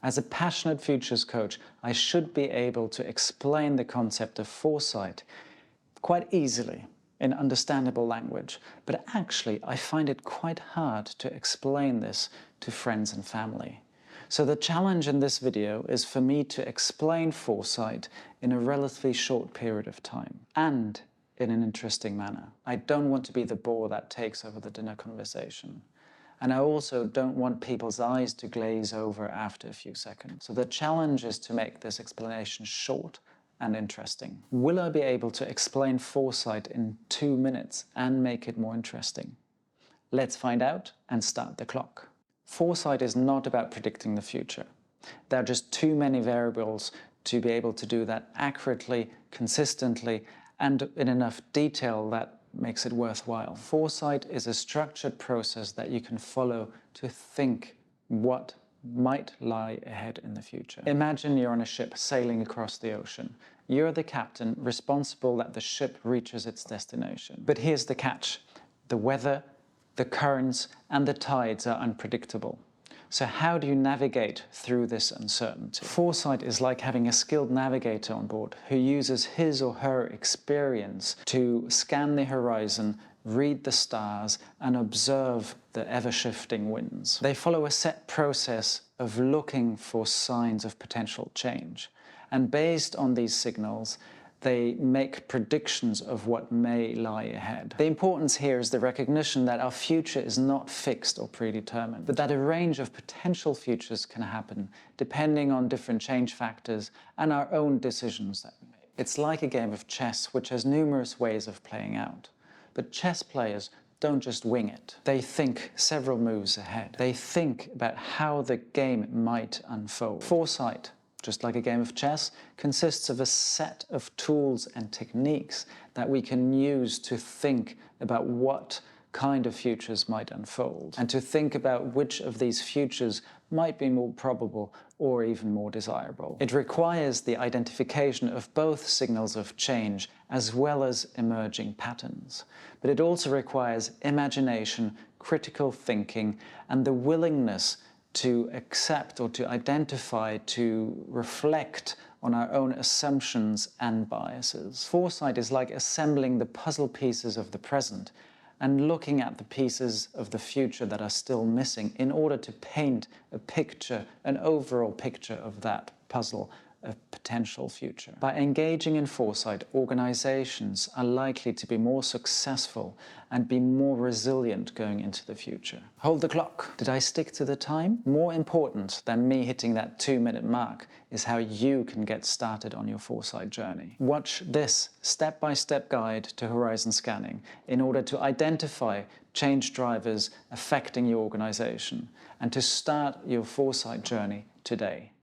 As a passionate futures coach, I should be able to explain the concept of foresight quite easily in understandable language, but actually I find it quite hard to explain this to friends and family. So the challenge in this video is for me to explain foresight in a relatively short period of time and in an interesting manner. I don't want to be the bore that takes over the dinner conversation. And I also don't want people's eyes to glaze over after a few seconds. So the challenge is to make this explanation short and interesting. Will I be able to explain foresight in 2 minutes and make it more interesting? Let's find out and start the clock. Foresight is not about predicting the future. There are just too many variables to be able to do that accurately, consistently, and in enough detail that makes it worthwhile. Foresight is a structured process that you can follow to think what might lie ahead in the future. Imagine you're on a ship sailing across the ocean. You're the captain responsible that the ship reaches its destination. But here's the catch. The weather, the currents, and the tides are unpredictable. So how do you navigate through this uncertainty? Foresight is like having a skilled navigator on board who uses his or her experience to scan the horizon, read the stars, and observe the ever-shifting winds. They follow a set process of looking for signs of potential change. And based on these signals, they make predictions of what may lie ahead. The importance here is the recognition that our future is not fixed or predetermined, but that a range of potential futures can happen depending on different change factors and our own decisions that we make. It's like a game of chess, which has numerous ways of playing out. But chess players don't just wing it. They think several moves ahead. They think about how the game might unfold. Foresight, just like a game of chess, consists of a set of tools and techniques that we can use to think about what kind of futures might unfold, and to think about which of these futures might be more probable or even more desirable. It requires the identification of both signals of change as well as emerging patterns. But it also requires imagination, critical thinking, and the willingness to accept or to identify, to reflect on our own assumptions and biases. Foresight is like assembling the puzzle pieces of the present and looking at the pieces of the future that are still missing in order to paint a picture, an overall picture of that puzzle of potential future. By engaging in foresight, organizations are likely to be more successful and be more resilient going into the future. Hold the clock. Did I stick to the time? More important than me hitting that 2-minute mark is how you can get started on your foresight journey. Watch this step-by-step guide to horizon scanning in order to identify change drivers affecting your organization and to start your foresight journey today.